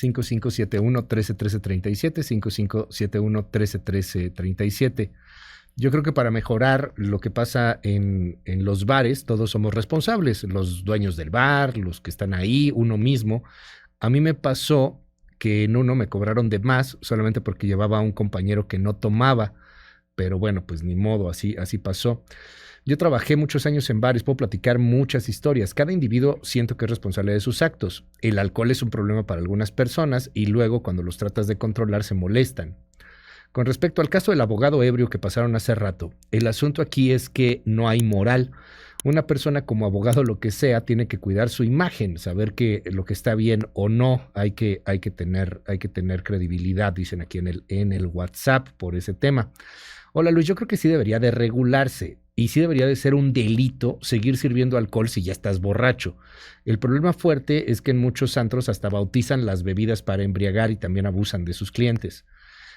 5571-131337, 5571-131337. Yo creo que para mejorar lo que pasa en los bares, todos somos responsables, los dueños del bar, los que están ahí, uno mismo. A mí me pasó que en uno me cobraron de más solamente porque llevaba a un compañero que no tomaba, pero bueno, pues ni modo, así pasó. Yo trabajé muchos años en bares, puedo platicar muchas historias. Cada individuo siento que es responsable de sus actos. El alcohol es un problema para algunas personas y luego cuando los tratas de controlar se molestan. Con respecto al caso del abogado ebrio que pasaron hace rato, el asunto aquí es que no hay moral. Una persona como abogado, lo que sea, tiene que cuidar su imagen, saber que lo que está bien o no, hay que tener credibilidad, dicen aquí en el WhatsApp por ese tema. Hola Luis, yo creo que sí debería de regularse y sí debería de ser un delito seguir sirviendo alcohol si ya estás borracho. El problema fuerte es que en muchos antros hasta bautizan las bebidas para embriagar y también abusan de sus clientes.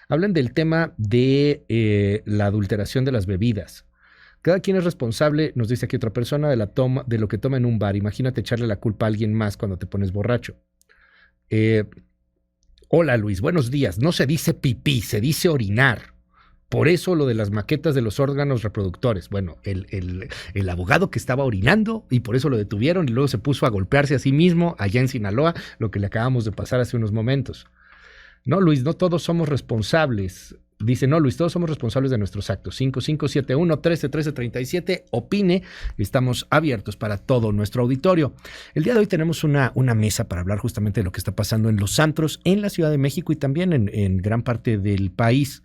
Hablan del tema de la adulteración de las bebidas. Cada quien es responsable, nos dice aquí otra persona, de lo que toma en un bar. Imagínate echarle la culpa a alguien más cuando te pones borracho. Hola Luis, buenos días. No se dice pipí, se dice orinar. Por eso lo de las maquetas de los órganos reproductores. Bueno, el abogado que estaba orinando y por eso lo detuvieron y luego se puso a golpearse a sí mismo allá en Sinaloa, lo que le acabamos de pasar hace unos momentos. No, Luis, no todos somos responsables. Dice, no, Luis, todos somos responsables de nuestros actos. 5571-131337, opine. Estamos abiertos para todo nuestro auditorio. El día de hoy tenemos una mesa para hablar justamente de lo que está pasando en los antros, en la Ciudad de México y también en gran parte del país.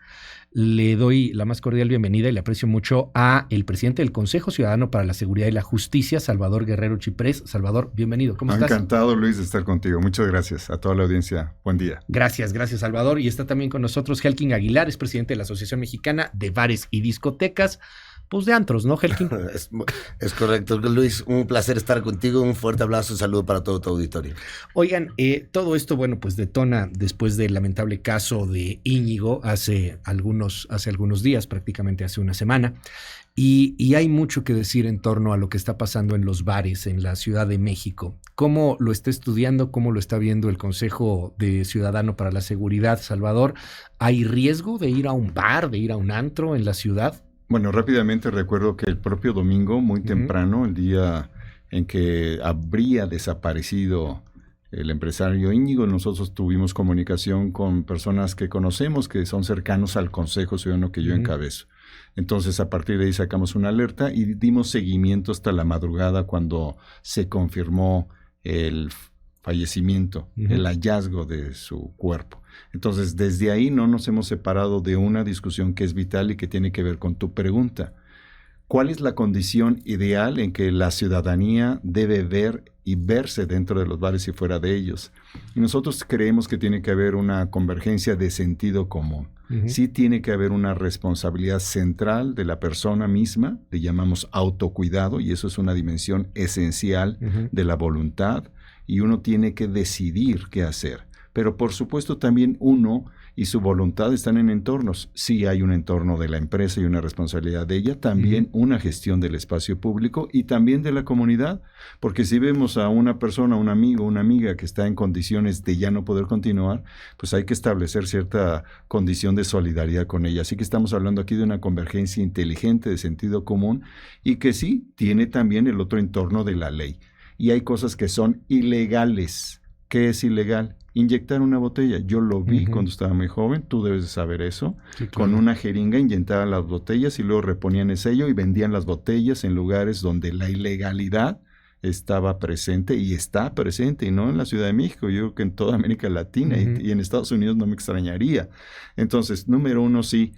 Le doy la más cordial bienvenida y le aprecio mucho a el presidente del Consejo Ciudadano para la Seguridad y la Justicia, Salvador Guerrero Chiprés. Salvador, bienvenido. ¿Cómo estás? Encantado, Luis, de estar contigo. Muchas gracias a toda la audiencia. Buen día. Gracias, Salvador. Y está también con nosotros Helkin Aguilar, es presidente de la Asociación Mexicana de Bares y Discotecas. Pues de antros, ¿no, Helkin? Es correcto, Luis. Un placer estar contigo. Un fuerte abrazo y saludo para todo tu auditorio. Oigan, todo esto, bueno, pues detona después del lamentable caso de Íñigo hace algunos días, prácticamente hace una semana. Y hay mucho que decir en torno a lo que está pasando en los bares en la Ciudad de México. ¿Cómo lo está estudiando? ¿Cómo lo está viendo el Consejo de Ciudadano para la Seguridad, Salvador? ¿Hay riesgo de ir a un bar, de ir a un antro en la ciudad? Bueno, rápidamente recuerdo que el propio domingo, muy temprano, el día en que habría desaparecido el empresario Íñigo, nosotros tuvimos comunicación con personas que conocemos, que son cercanos al Consejo Ciudadano que yo encabezo. Entonces, a partir de ahí sacamos una alerta y dimos seguimiento hasta la madrugada cuando se confirmó el fallecimiento, el hallazgo de su cuerpo. Entonces, desde ahí no nos hemos separado de una discusión que es vital y que tiene que ver con tu pregunta. ¿Cuál es la condición ideal en que la ciudadanía debe ver y verse dentro de los bares y fuera de ellos? Y nosotros creemos que tiene que haber una convergencia de sentido común. Sí tiene que haber una responsabilidad central de la persona misma, le llamamos autocuidado, y eso es una dimensión esencial de la voluntad, y uno tiene que decidir qué hacer. Pero por supuesto también uno y su voluntad están en entornos. Sí hay un entorno de la empresa y una responsabilidad de ella, también una gestión del espacio público y también de la comunidad, porque si vemos a una persona, un amigo, una amiga que está en condiciones de ya no poder continuar, pues hay que establecer cierta condición de solidaridad con ella. Así que estamos hablando aquí de una convergencia inteligente de sentido común y que sí tiene también el otro entorno de la ley. Y hay cosas que son ilegales. ¿Qué es ilegal? Inyectar una botella. Yo lo vi cuando estaba muy joven, tú debes de saber eso. Sí, claro. Con una jeringa inyectaban las botellas y luego reponían el sello y vendían las botellas en lugares donde la ilegalidad estaba presente y está presente, y no en la Ciudad de México, yo creo que en toda América Latina y en Estados Unidos no me extrañaría. Entonces, número uno, sí,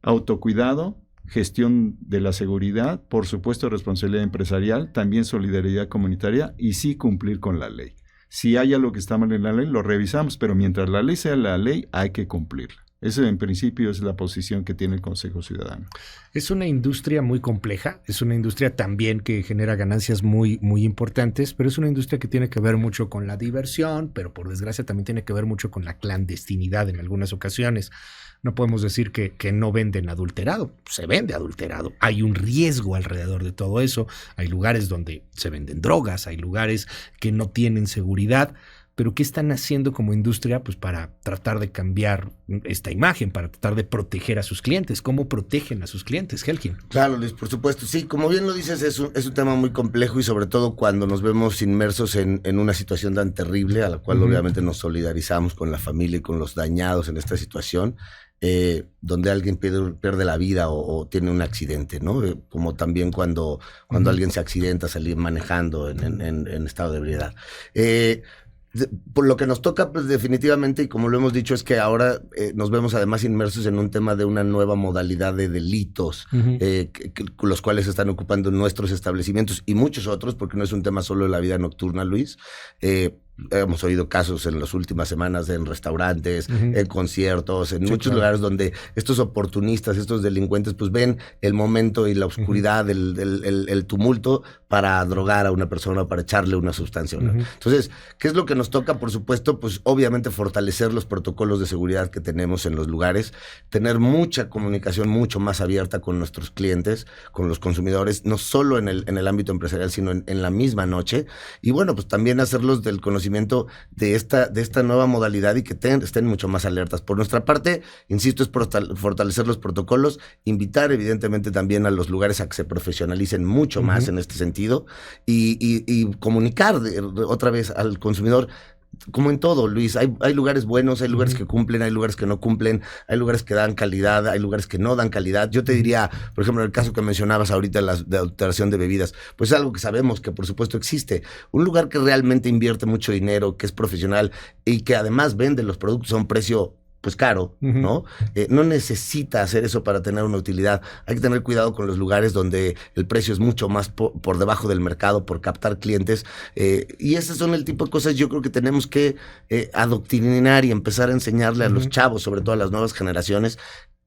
autocuidado, gestión de la seguridad, por supuesto responsabilidad empresarial, también solidaridad comunitaria y sí cumplir con la ley. Si hay algo que está mal en la ley, lo revisamos, pero mientras la ley sea la ley, hay que cumplirla. Esa, en principio, es la posición que tiene el Consejo Ciudadano. Es una industria muy compleja, es una industria también que genera ganancias muy, muy importantes, pero es una industria que tiene que ver mucho con la diversión, pero por desgracia también tiene que ver mucho con la clandestinidad en algunas ocasiones. No podemos decir que no venden adulterado, se vende adulterado. Hay un riesgo alrededor de todo eso. Hay lugares donde se venden drogas, hay lugares que no tienen seguridad, pero ¿qué están haciendo como industria pues, para tratar de cambiar esta imagen, para tratar de proteger a sus clientes? ¿Cómo protegen a sus clientes, Helkin? Claro, Luis, por supuesto. Sí, como bien lo dices, es un tema muy complejo y sobre todo cuando nos vemos inmersos en una situación tan terrible a la cual obviamente nos solidarizamos con la familia y con los dañados en esta situación. Donde alguien pierde la vida o tiene un accidente, ¿no? Como también cuando alguien se accidenta salir manejando en estado de ebriedad. Por lo que nos toca, pues definitivamente, y como lo hemos dicho, es que ahora nos vemos además inmersos en un tema de una nueva modalidad de delitos, los cuales se están ocupando nuestros establecimientos y muchos otros, porque no es un tema solo de la vida nocturna, Luis. Hemos oído casos en las últimas semanas en restaurantes, en conciertos, en muchos lugares donde estos oportunistas, estos delincuentes, pues ven el momento y la oscuridad, el tumulto para drogar a una persona, para echarle una sustancia. Entonces, ¿qué es lo que nos toca? Por supuesto, pues obviamente fortalecer los protocolos de seguridad que tenemos en los lugares, tener mucha comunicación mucho más abierta con nuestros clientes, con los consumidores, no solo en el ámbito empresarial, sino en la misma noche. Y bueno, pues también hacerlos del conocimiento de esta nueva modalidad y que estén mucho más alertas. Por nuestra parte, insisto, es fortalecer los protocolos, invitar evidentemente también a los lugares a que se profesionalicen mucho más en este sentido y comunicar otra vez al consumidor. Como en todo, Luis, hay lugares buenos, hay lugares que cumplen, hay lugares que no cumplen, hay lugares que dan calidad, hay lugares que no dan calidad. Yo te diría, por ejemplo, en el caso que mencionabas ahorita, de adulteración de bebidas, pues es algo que sabemos que por supuesto existe. Un lugar que realmente invierte mucho dinero, que es profesional y que además vende los productos a un precio pues caro, ¿no? No necesita hacer eso para tener una utilidad. Hay que tener cuidado con los lugares donde el precio es mucho más por debajo del mercado, por captar clientes. Y esos son el tipo de cosas yo creo que tenemos que adoctrinar y empezar a enseñarle a los chavos, sobre todo a las nuevas generaciones,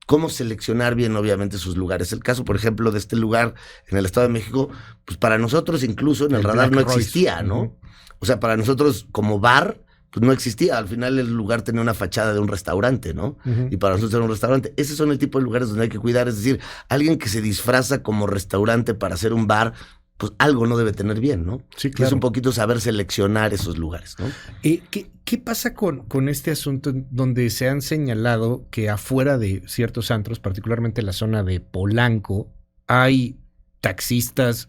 cómo seleccionar bien, obviamente, sus lugares. El caso, por ejemplo, de este lugar en el Estado de México, pues para nosotros incluso en el radar no existía, ¿no? O sea, para nosotros como bar, pues no existía. Al final el lugar tenía una fachada de un restaurante, ¿no? Y para nosotros era un restaurante. Esos son el tipo de lugares donde hay que cuidar. Es decir, alguien que se disfraza como restaurante para hacer un bar, pues algo no debe tener bien, ¿no? Sí, claro. Es un poquito saber seleccionar esos lugares, ¿no? ¿Qué pasa con este asunto donde se han señalado que afuera de ciertos antros, particularmente en la zona de Polanco, hay taxistas,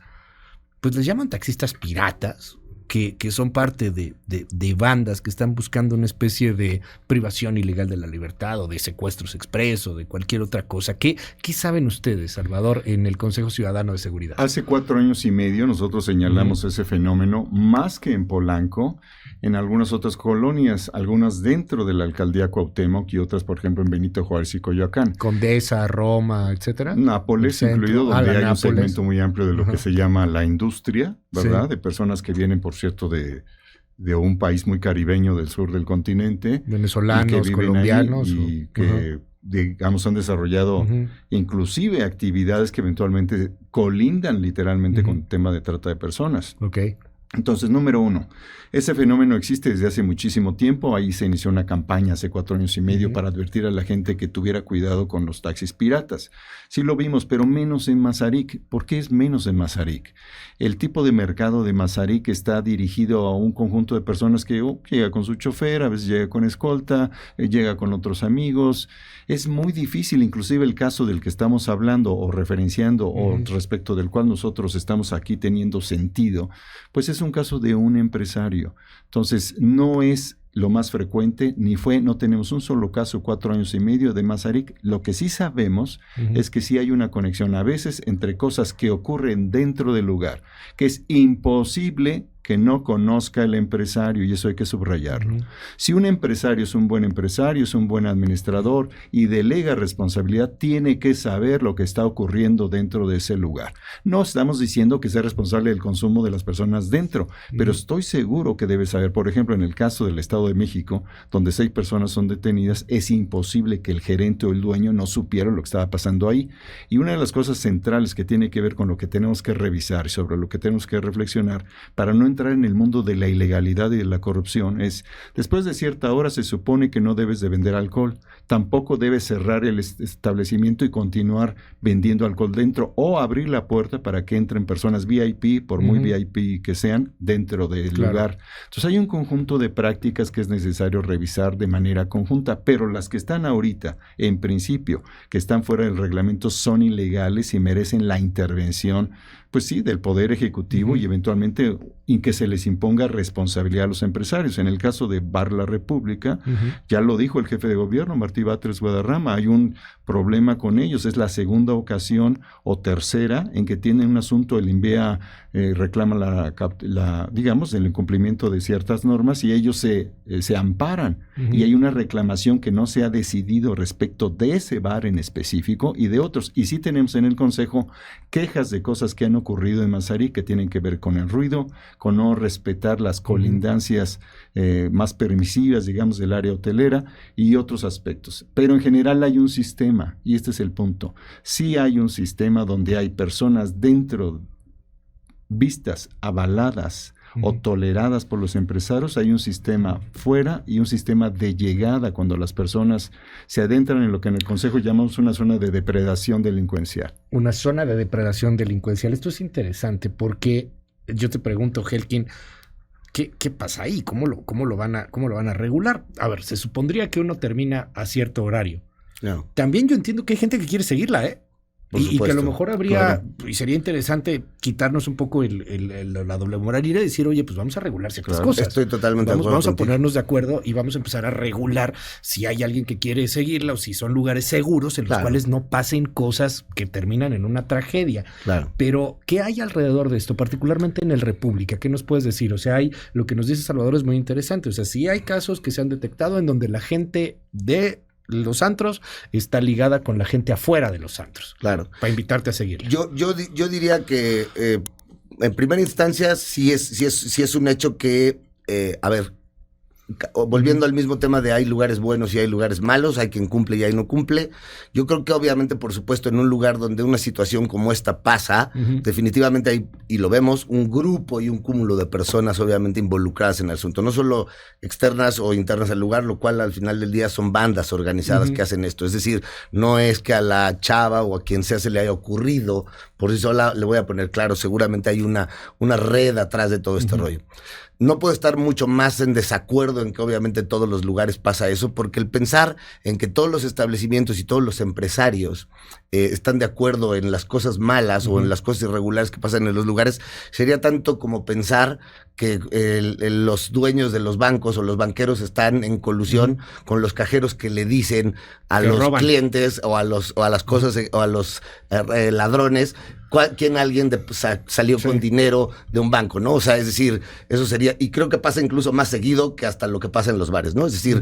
pues les llaman taxistas piratas, que son parte de bandas que están buscando una especie de privación ilegal de la libertad o de secuestros express o de cualquier otra cosa? ¿Qué saben ustedes, Salvador, en el Consejo Ciudadano de Seguridad? Hace 4 años y medio nosotros señalamos ese fenómeno, más que en Polanco, en algunas otras colonias, algunas dentro de la alcaldía Cuauhtémoc y otras, por ejemplo, en Benito Juárez y Coyoacán. Condesa, Roma, etcétera. Nápoles incluido, donde hay un segmento muy amplio de lo que se llama la industria, ¿verdad? Sí. De personas que vienen, por cierto, de un país muy caribeño del sur del continente. Venezolanos, colombianos. Y que, digamos, han desarrollado inclusive actividades que eventualmente colindan literalmente con el tema de trata de personas. Okay. Entonces, número 1, ese fenómeno existe desde hace muchísimo tiempo. Ahí se inició una campaña hace 4 años y medio para advertir a la gente que tuviera cuidado con los taxis piratas. Sí lo vimos, pero menos en Mazarik. ¿Por qué es menos en Mazarik? El tipo de mercado de Mazarik está dirigido a un conjunto de personas que llega con su chofer, a veces llega con escolta, llega con otros amigos. Es muy difícil, inclusive el caso del que estamos hablando o referenciando o respecto del cual nosotros estamos aquí teniendo sentido, pues es un caso de un empresario. Entonces, no es lo más frecuente, no tenemos un solo caso 4 años y medio de Mazarik. Lo que sí sabemos es que sí hay una conexión a veces entre cosas que ocurren dentro del lugar, que es imposible que no conozca el empresario, y eso hay que subrayarlo. Si un empresario es un buen empresario, es un buen administrador y delega responsabilidad, tiene que saber lo que está ocurriendo dentro de ese lugar. No estamos diciendo que sea responsable del consumo de las personas dentro, pero estoy seguro que debe saber. Por ejemplo, en el caso del Estado de México, donde 6 personas son detenidas, es imposible que el gerente o el dueño no supiera lo que estaba pasando ahí. Y una de las cosas centrales que tiene que ver con lo que tenemos que revisar y sobre lo que tenemos que reflexionar para no entrar en el mundo de la ilegalidad y de la corrupción es, después de cierta hora se supone que no debes de vender alcohol, tampoco debes cerrar el establecimiento y continuar vendiendo alcohol dentro o abrir la puerta para que entren personas VIP, por muy VIP que sean, dentro del lugar. Entonces hay un conjunto de prácticas que es necesario revisar de manera conjunta, pero las que están ahorita, en principio, que están fuera del reglamento son ilegales y merecen la intervención, pues sí, del Poder Ejecutivo y eventualmente en que se les imponga responsabilidad a los empresarios. En el caso de Bar La República, ya lo dijo el jefe de gobierno, Martí Batres Guadarrama, hay un problema con ellos, es la segunda ocasión o tercera en que tienen un asunto, el INVEA reclama digamos, el incumplimiento de ciertas normas y ellos se amparan y hay una reclamación que no se ha decidido respecto de ese bar en específico y de otros. Y sí tenemos en el Consejo quejas de cosas que han ocurrido en Mazarik que tienen que ver con el ruido, con no respetar las colindancias más permisivas, digamos, del área hotelera y otros aspectos. Pero en general hay un sistema, y este es el punto. Sí hay un sistema donde hay personas dentro, vistas, avaladas o toleradas por los empresarios, hay un sistema fuera y un sistema de llegada cuando las personas se adentran en lo que en el Consejo llamamos una zona de depredación delincuencial. Una zona de depredación delincuencial. Esto es interesante porque yo te pregunto, Helkin, ¿qué pasa ahí? ¿Cómo lo van a regular? A ver, se supondría que uno termina a cierto horario. No. También yo entiendo que hay gente que quiere seguirla, ¿eh? Y que a lo mejor habría, y sería interesante quitarnos un poco la doble moral y ir a decir, oye, pues vamos a regular ciertas cosas. Estoy totalmente de acuerdo. Vamos a ponernos de acuerdo y vamos a empezar a regular si hay alguien que quiere seguirla o si son lugares seguros en los cuales no pasen cosas que terminan en una tragedia. Claro. Pero, ¿qué hay alrededor de esto? Particularmente en el República, ¿qué nos puedes decir? O sea, lo que nos dice Salvador es muy interesante. O sea, sí hay casos que se han detectado en donde la gente de los antros está ligada con la gente afuera de los antros. Claro. Para invitarte a seguirla. Yo diría que en primera instancia sí es un hecho que, a ver, volviendo al mismo tema de hay lugares buenos y hay lugares malos, hay quien cumple y hay no cumple. Yo creo que obviamente, por supuesto, en un lugar donde una situación como esta pasa, definitivamente hay, y lo vemos, un grupo y un cúmulo de personas obviamente involucradas en el asunto, no solo externas o internas al lugar, lo cual al final del día son bandas organizadas que hacen esto. Es decir, no es que a la chava o a quien sea se le haya ocurrido por sí sola, le voy a poner claro, seguramente hay una red atrás de todo este rollo. No puedo estar mucho más en desacuerdo en que obviamente en todos los lugares pasa eso, porque el pensar en que todos los establecimientos y todos los empresarios están de acuerdo en las cosas malas o en las cosas irregulares que pasan en los lugares, sería tanto como pensar que los dueños de los bancos o los banqueros están en colusión con los cajeros que le dicen a los clientes o a las cosas o a los ladrones quién alguien salió con dinero de un banco, ¿no? O sea, es decir, eso sería, y creo que pasa incluso más seguido que hasta lo que pasa en los bares, ¿no? Es decir,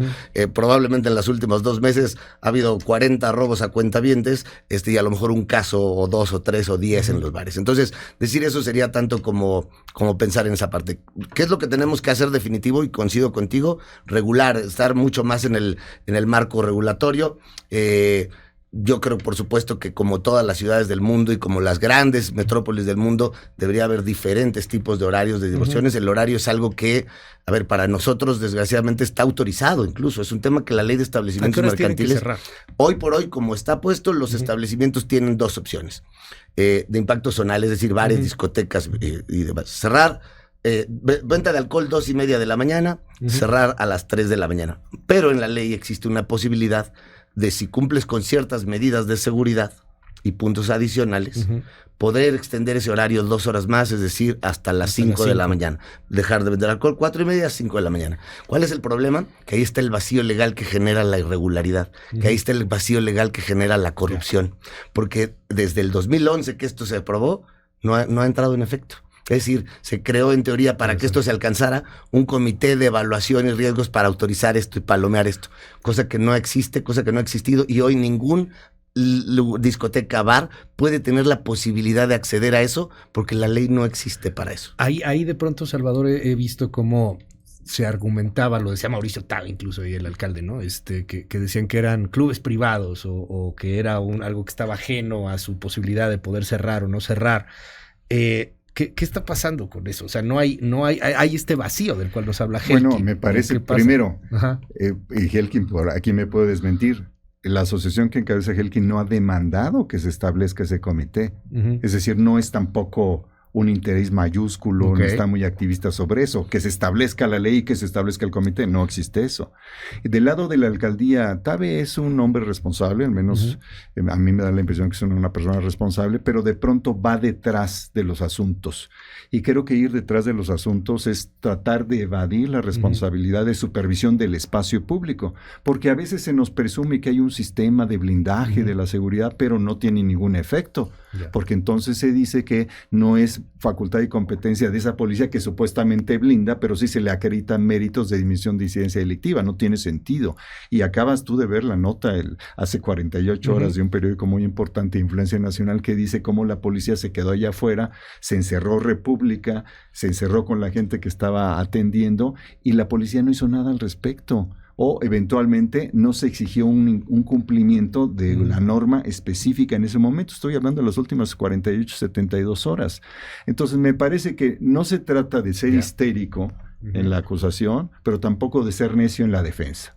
probablemente en los últimos 2 meses ha habido 40 robos a cuentavientes, y a lo mejor un caso o 2 o 3 o 10 en los bares. Entonces, decir eso sería tanto como pensar en esa parte. ¿Qué es lo que tenemos que hacer definitivo? Y coincido contigo, regular, estar mucho más en el marco regulatorio. Yo creo, por supuesto, que como todas las ciudades del mundo y como las grandes metrópolis del mundo, debería haber diferentes tipos de horarios de diversiones. El horario es algo que, a ver, para nosotros, desgraciadamente, está autorizado incluso. Es un tema que la ley de establecimientos mercantiles, hoy por hoy, como está puesto, los establecimientos tienen 2 opciones de impacto zonal, es decir, bares, discotecas y demás. Cerrar, venta de alcohol 2:30 de la mañana, cerrar a las 3 de la mañana. Pero en la ley existe una posibilidad de, si cumples con ciertas medidas de seguridad y puntos adicionales, poder extender ese horario 2 horas más, es decir, hasta las 5 de la mañana. Dejar de vender alcohol 4:30 a 5 de la mañana. ¿Cuál es el problema? Que ahí está el vacío legal que genera la irregularidad, que ahí está el vacío legal que genera la corrupción. Porque desde el 2011 que esto se aprobó, no ha entrado en efecto. Es decir, se creó en teoría para que esto se alcanzara un comité de evaluación y riesgos para autorizar esto y palomear esto, cosa que no existe, cosa que no ha existido, y hoy ningún discoteca, bar puede tener la posibilidad de acceder a eso porque la ley no existe para eso. Ahí de pronto, Salvador, he visto cómo se argumentaba, lo decía Mauricio Tal, incluso y el alcalde, ¿no? Que decían que eran clubes privados o que era algo que estaba ajeno a su posibilidad de poder cerrar o no cerrar. ¿Qué está pasando con eso? O sea, hay este vacío del cual nos habla Helkin. Bueno, me parece, primero, y Helkin por aquí me puede desmentir, la asociación que encabeza Helkin no ha demandado que se establezca ese comité. Es decir, no es tampoco un interés mayúsculo, no está muy activista sobre eso, que se establezca la ley y que se establezca el comité, no existe eso. Y del lado de la alcaldía, Tabe es un hombre responsable, al menos a mí me da la impresión que es una persona responsable, pero de pronto va detrás de los asuntos. Y creo que ir detrás de los asuntos es tratar de evadir la responsabilidad de supervisión del espacio público, porque a veces se nos presume que hay un sistema de blindaje de la seguridad, pero no tiene ningún efecto, porque entonces se dice que no es facultad y competencia de esa policía que supuestamente blinda, pero sí se le acreditan méritos de dimisión de incidencia delictiva. No tiene sentido. Y acabas tú de ver la nota hace 48 horas de un periódico muy importante de influencia nacional que dice cómo la policía se quedó allá afuera, se encerró República, se encerró con la gente que estaba atendiendo y la policía no hizo nada al respecto. O eventualmente no se exigió un cumplimiento de la norma específica en ese momento. Estoy hablando de las últimas 48, 72 horas. Entonces me parece que no se trata de ser histérico en la acusación, pero tampoco de ser necio en la defensa.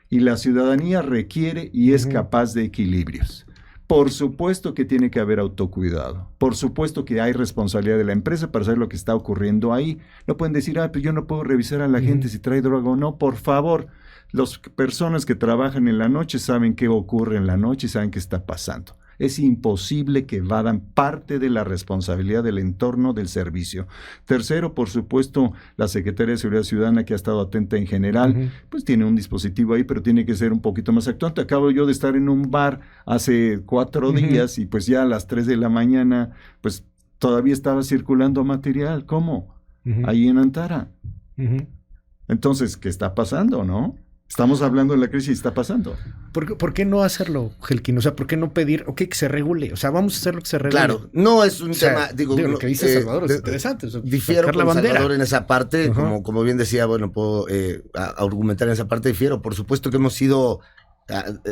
Y la ciudadanía requiere y es capaz de equilibrios. Por supuesto que tiene que haber autocuidado. Por supuesto que hay responsabilidad de la empresa para saber lo que está ocurriendo ahí. No pueden decir, pues yo no puedo revisar a la gente si trae droga o no. Por favor, las personas que trabajan en la noche saben qué ocurre en la noche y saben qué está pasando. Es imposible que evadan parte de la responsabilidad del entorno del servicio. Tercero, por supuesto, la Secretaría de Seguridad Ciudadana, que ha estado atenta en general, pues tiene un dispositivo ahí, pero tiene que ser un poquito más actuante. Acabo yo de estar en un bar hace 4 días y pues ya a las 3 de la mañana, pues todavía estaba circulando material. ¿Cómo? Ahí en Antara. Entonces, ¿qué está pasando, no? Estamos hablando de la crisis y está pasando. ¿Por qué no hacerlo, Helkin? O sea, ¿por qué no pedir, que se regule? O sea, vamos a hacer lo que se regule. Claro, no es un tema, lo que dice Salvador es interesante. Difiero con Salvador en esa parte, como bien decía, bueno, puedo argumentar en esa parte, difiero. Por supuesto que hemos sido,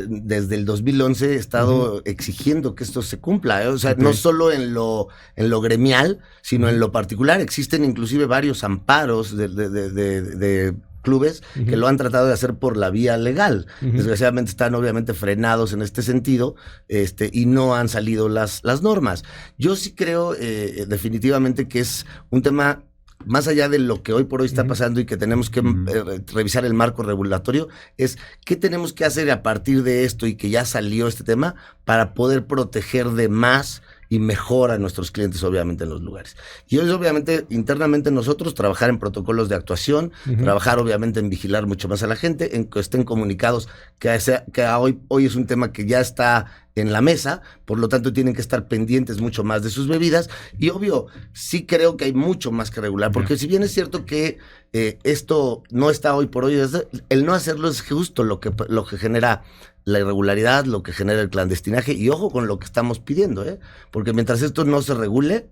desde el 2011 he estado exigiendo que esto se cumpla, o sea, no solo en lo gremial, sino en lo particular. Existen inclusive varios amparos de clubes que lo han tratado de hacer por la vía legal. Desgraciadamente están obviamente frenados en este sentido, y no han salido las normas. Yo sí creo definitivamente que es un tema más allá de lo que hoy por hoy está pasando y que tenemos que revisar el marco regulatorio, es qué tenemos que hacer a partir de esto y que ya salió este tema para poder proteger de más y mejor a nuestros clientes, obviamente, en los lugares. Y es obviamente, internamente nosotros, trabajar en protocolos de actuación, trabajar obviamente en vigilar mucho más a la gente, en que estén comunicados, que hoy es un tema que ya está en la mesa, por lo tanto tienen que estar pendientes mucho más de sus bebidas, y obvio, sí creo que hay mucho más que regular, porque si bien es cierto que esto no está hoy por hoy, el no hacerlo es justo lo que genera la irregularidad, lo que genera el clandestinaje, y ojo con lo que estamos pidiendo, porque mientras esto no se regule,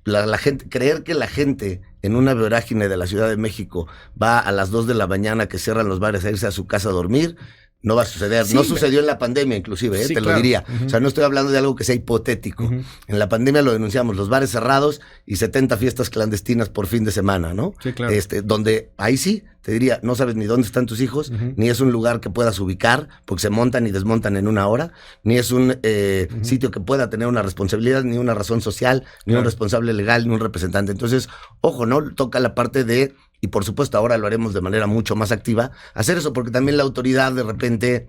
la gente, creer que la gente en una vorágine de la Ciudad de México va a las 2 de la mañana que cierran los bares a irse a su casa a dormir, no va a suceder. Sí, no sucedió en la pandemia, inclusive, sí, te lo diría. O sea, no estoy hablando de algo que sea hipotético. En la pandemia lo denunciamos, los bares cerrados y 70 fiestas clandestinas por fin de semana, ¿no? Sí, claro. Donde ahí sí, te diría, no sabes ni dónde están tus hijos, ni es un lugar que puedas ubicar, porque se montan y desmontan en una hora, ni es un sitio que pueda tener una responsabilidad, ni una razón social, ni un responsable legal, ni un representante. Entonces, ojo, ¿no? Toca la parte de, y por supuesto ahora lo haremos de manera mucho más activa, hacer eso, porque también la autoridad de repente,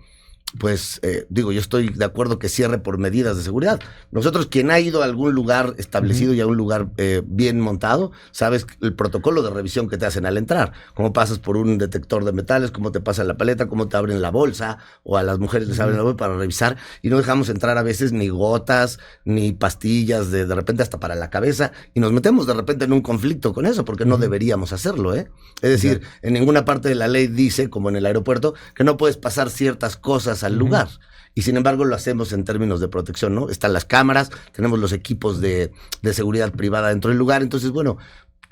pues, yo estoy de acuerdo que cierre por medidas de seguridad. Nosotros, quien ha ido a algún lugar establecido y a un lugar bien montado, sabes el protocolo de revisión que te hacen al entrar, cómo pasas por un detector de metales, cómo te pasan la paleta, cómo te abren la bolsa, o a las mujeres les abren la bolsa para revisar, y no dejamos entrar a veces ni gotas, ni pastillas, de repente hasta para la cabeza, y nos metemos de repente en un conflicto con eso, porque no deberíamos hacerlo, Es decir, en ninguna parte de la ley dice, como en el aeropuerto, que no puedes pasar ciertas cosas al lugar. Y sin embargo lo hacemos en términos de protección, ¿no? Están las cámaras, tenemos los equipos de seguridad privada dentro del lugar. Entonces, bueno,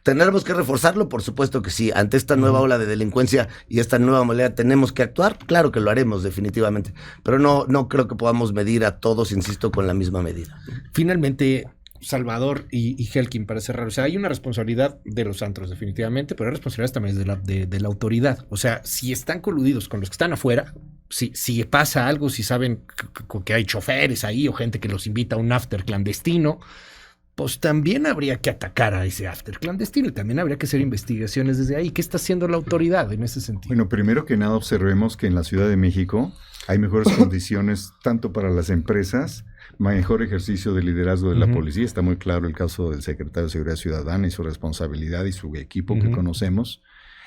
¿tendremos que reforzarlo? Por supuesto que sí. Ante esta nueva ola de delincuencia y esta nueva modalidad, ¿tenemos que actuar? Claro que lo haremos, definitivamente. Pero no creo que podamos medir a todos, insisto, con la misma medida. Finalmente, Salvador y Helkin, para cerrar. O sea, hay una responsabilidad de los antros, definitivamente, pero hay responsabilidad también de la autoridad. O sea, si están coludidos con los que están afuera, si pasa algo, si saben que hay choferes ahí o gente que los invita a un after clandestino, pues también habría que atacar a ese after clandestino y también habría que hacer investigaciones desde ahí. ¿Qué está haciendo la autoridad en ese sentido? Bueno, primero que nada observemos que en la Ciudad de México hay mejores condiciones tanto para las empresas, mejor ejercicio de liderazgo de la policía. Está muy claro el caso del secretario de Seguridad Ciudadana y su responsabilidad y su equipo que conocemos.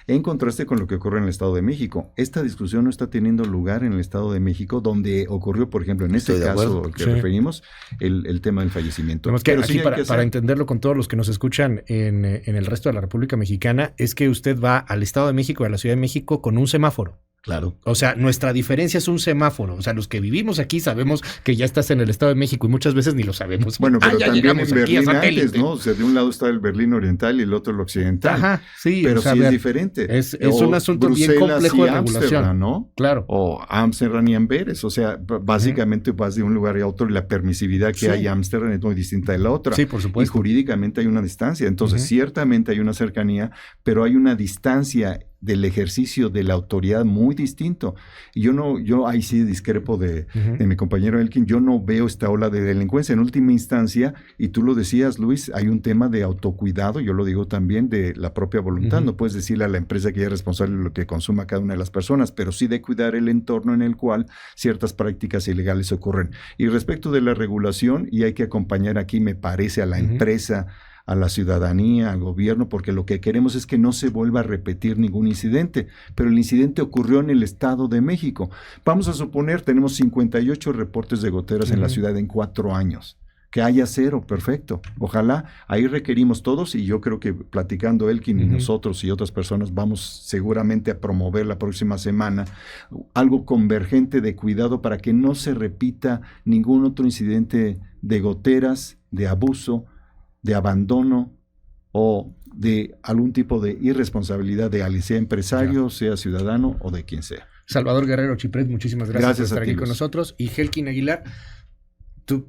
En contraste con lo que ocurre en el Estado de México. Esta discusión no está teniendo lugar en el Estado de México, donde ocurrió, por ejemplo, en este caso al que referimos, el tema del fallecimiento. Pero aquí sí para entenderlo con todos los que nos escuchan en el resto de la República Mexicana, es que usted va al Estado de México y a la Ciudad de México con un semáforo. Claro. O sea, nuestra diferencia es un semáforo. O sea, los que vivimos aquí sabemos que ya estás en el Estado de México y muchas veces ni lo sabemos. Bueno, pero también en Berlín antes, ¿no? O sea, de un lado está el Berlín oriental y el otro el occidental. Ajá, sí. Pero sí es diferente. Es un asunto bien complejo de regulación, ¿no? Claro. O Ámsterdam y Amberes. O sea, básicamente vas de un lugar a otro y la permisividad que hay en Ámsterdam es muy distinta de la otra. Sí, por supuesto. Y jurídicamente hay una distancia. Entonces, ciertamente hay una cercanía, pero hay una distancia del ejercicio de la autoridad muy distinto. Y yo ahí sí discrepo de mi compañero Helkin. Yo no veo esta ola de delincuencia. En última instancia, y tú lo decías, Luis, hay un tema de autocuidado, yo lo digo también, de la propia voluntad. No puedes decirle a la empresa que ella es responsable de lo que consuma cada una de las personas, pero sí de cuidar el entorno en el cual ciertas prácticas ilegales ocurren. Y respecto de la regulación, y hay que acompañar aquí, me parece, a la empresa, a la ciudadanía, al gobierno, porque lo que queremos es que no se vuelva a repetir ningún incidente, pero el incidente ocurrió en el Estado de México. Vamos a suponer, tenemos 58 reportes de goteras en la ciudad en 4 años. Que haya 0, perfecto. Ojalá, ahí requerimos todos, y yo creo que platicando Helkin y nosotros y otras personas vamos seguramente a promover la próxima semana algo convergente de cuidado para que no se repita ningún otro incidente de goteras, de abuso, de abandono o de algún tipo de irresponsabilidad de alguien, sea empresario, sea ciudadano o de quien sea. Salvador Guerrero Chiprés, muchísimas gracias por estar aquí con nosotros. Y Helkin Aguilar, tú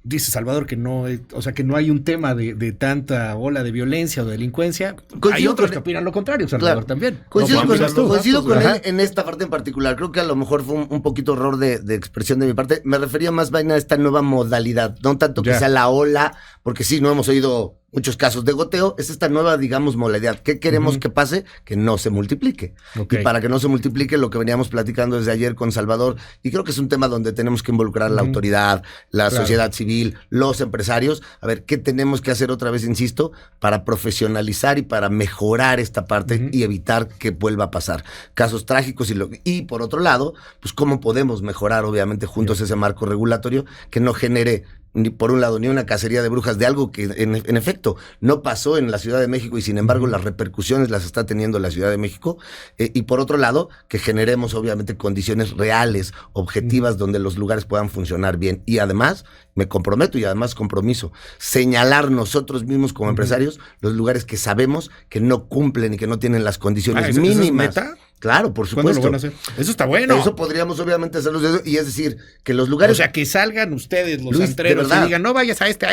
dices, Salvador, que no, o sea, que no hay un tema de tanta ola de violencia o de delincuencia. Hay otros que opinan lo contrario, Salvador, también. Coincido con él en esta parte en particular. Creo que a lo mejor fue un poquito error de expresión de mi parte. Me refería más bien a esta nueva modalidad, no tanto que sea la ola, porque sí, no hemos oído muchos casos de goteo, es esta nueva, digamos, modalidad. ¿Qué queremos que pase? Que no se multiplique. Y para que no se multiplique, lo que veníamos platicando desde ayer con Salvador, y creo que es un tema donde tenemos que involucrar la autoridad, la sociedad civil, los empresarios, a ver, ¿qué tenemos que hacer otra vez, insisto, para profesionalizar y para mejorar esta parte y evitar que vuelva a pasar casos trágicos? Y por otro lado, pues cómo podemos mejorar, obviamente, juntos ese marco regulatorio que no genere ni por un lado, ni una cacería de brujas de algo que en efecto no pasó en la Ciudad de México y sin embargo las repercusiones las está teniendo la Ciudad de México, y por otro lado, que generemos obviamente condiciones reales, objetivas, donde los lugares puedan funcionar bien. Y además, me comprometo y además compromiso, señalar nosotros mismos como empresarios los lugares que sabemos que no cumplen y que no tienen las condiciones mínimas. ¿Eso es meta? Claro, por supuesto. ¿Cuándo lo van a hacer? Eso está bueno. Eso podríamos obviamente hacerlo, y es decir, que los lugares... O sea, que salgan ustedes los antreros y digan, no vayas a este,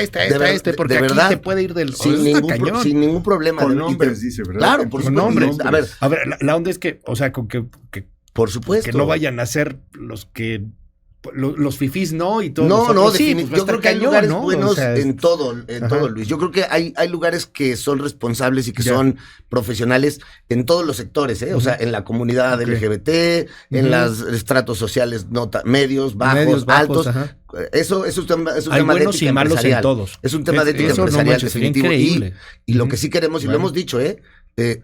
porque aquí te puede ir del... Sin ningún problema. Con nombres, dice, ¿verdad? Claro, por supuesto. Nombres. A ver, la onda es que, o sea, con que por supuesto. Que no vayan a ser los fifís, ¿no? Y todos yo creo que hay lugares buenos en todo, Luis. Yo creo que hay lugares que son responsables y que son profesionales en todos los sectores, ¿eh? O sea, en la comunidad LGBT, en los estratos sociales medios, bajos, altos. Eso es un tema de ética empresarial. En todos. Es un tema de ética empresarial definitivo. Y lo que sí queremos, y lo hemos dicho,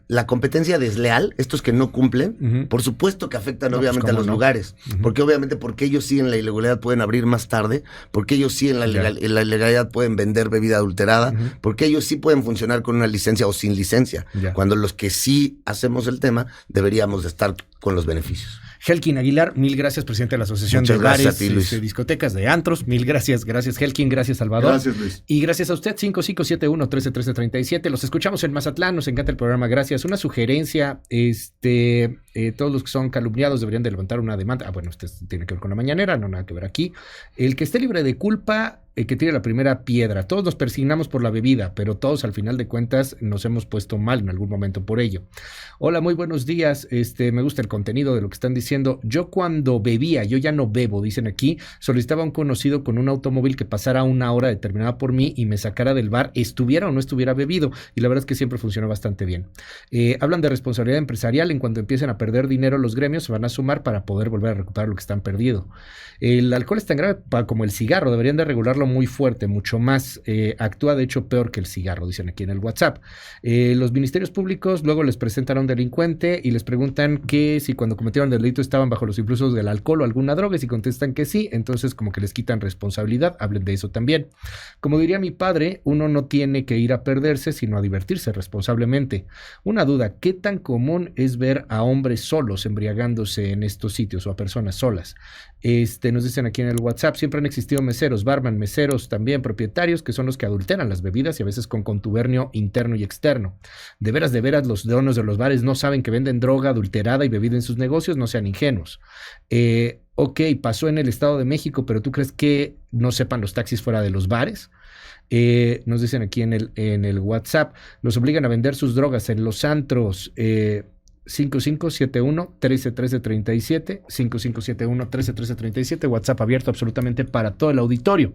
la competencia desleal, estos que no cumplen, por supuesto que afectan obviamente a los lugares, porque obviamente porque ellos sí en la ilegalidad pueden abrir más tarde, porque ellos sí en la ilegalidad pueden vender bebida adulterada, porque ellos sí pueden funcionar con una licencia o sin licencia, cuando los que sí hacemos el tema deberíamos de estar con los beneficios. Helkin Aguilar, mil gracias, presidente de la Asociación de Bares, Discotecas, de Antros. Mil gracias, Helkin, gracias Salvador. Gracias, Luis. Y gracias a usted, 5571-131337. Los escuchamos en Mazatlán, nos encanta el programa, gracias. Una sugerencia, todos los que son calumniados deberían de levantar una demanda. Bueno, esto tiene que ver con la mañanera, no nada que ver aquí. El que esté libre de culpa, que tire la primera piedra. Todos nos persignamos por la bebida, pero todos al final de cuentas nos hemos puesto mal en algún momento por ello. Hola, muy buenos días. Me gusta el contenido de lo que están diciendo. Yo cuando bebía, yo ya no bebo, dicen aquí, solicitaba a un conocido con un automóvil que pasara una hora determinada por mí y me sacara del bar, estuviera o no estuviera bebido. Y la verdad es que siempre funcionó bastante bien. Hablan de responsabilidad empresarial. En cuanto empiecen a perder dinero, los gremios se van a sumar para poder volver a recuperar lo que están perdido. El alcohol es tan grave como el cigarro. Deberían de regularlo muy fuerte, mucho más. Actúa de hecho peor que el cigarro, dicen aquí en el WhatsApp. Los ministerios públicos luego les presentan a un delincuente y les preguntan que si cuando cometieron el delito estaban bajo los influjos del alcohol o alguna droga, y si contestan que sí, entonces como que les quitan responsabilidad. Hablen de eso también. Como diría mi padre, uno no tiene que ir a perderse, sino a divertirse responsablemente. Una duda, ¿qué tan común es ver a hombres solos embriagándose en estos sitios o a personas solas? Nos dicen aquí en el WhatsApp, siempre han existido meseros, barman, meseros también, propietarios, que son los que adulteran las bebidas y a veces con contubernio interno y externo. De veras, los dueños de los bares no saben que venden droga adulterada y bebida en sus negocios, no sean ingenuos. Ok, pasó en el Estado de México, pero ¿tú crees que no sepan los taxis fuera de los bares? Nos dicen aquí en el WhatsApp, los obligan a vender sus drogas en los antros. 5571-131337, 5571-131337, WhatsApp abierto absolutamente para todo el auditorio.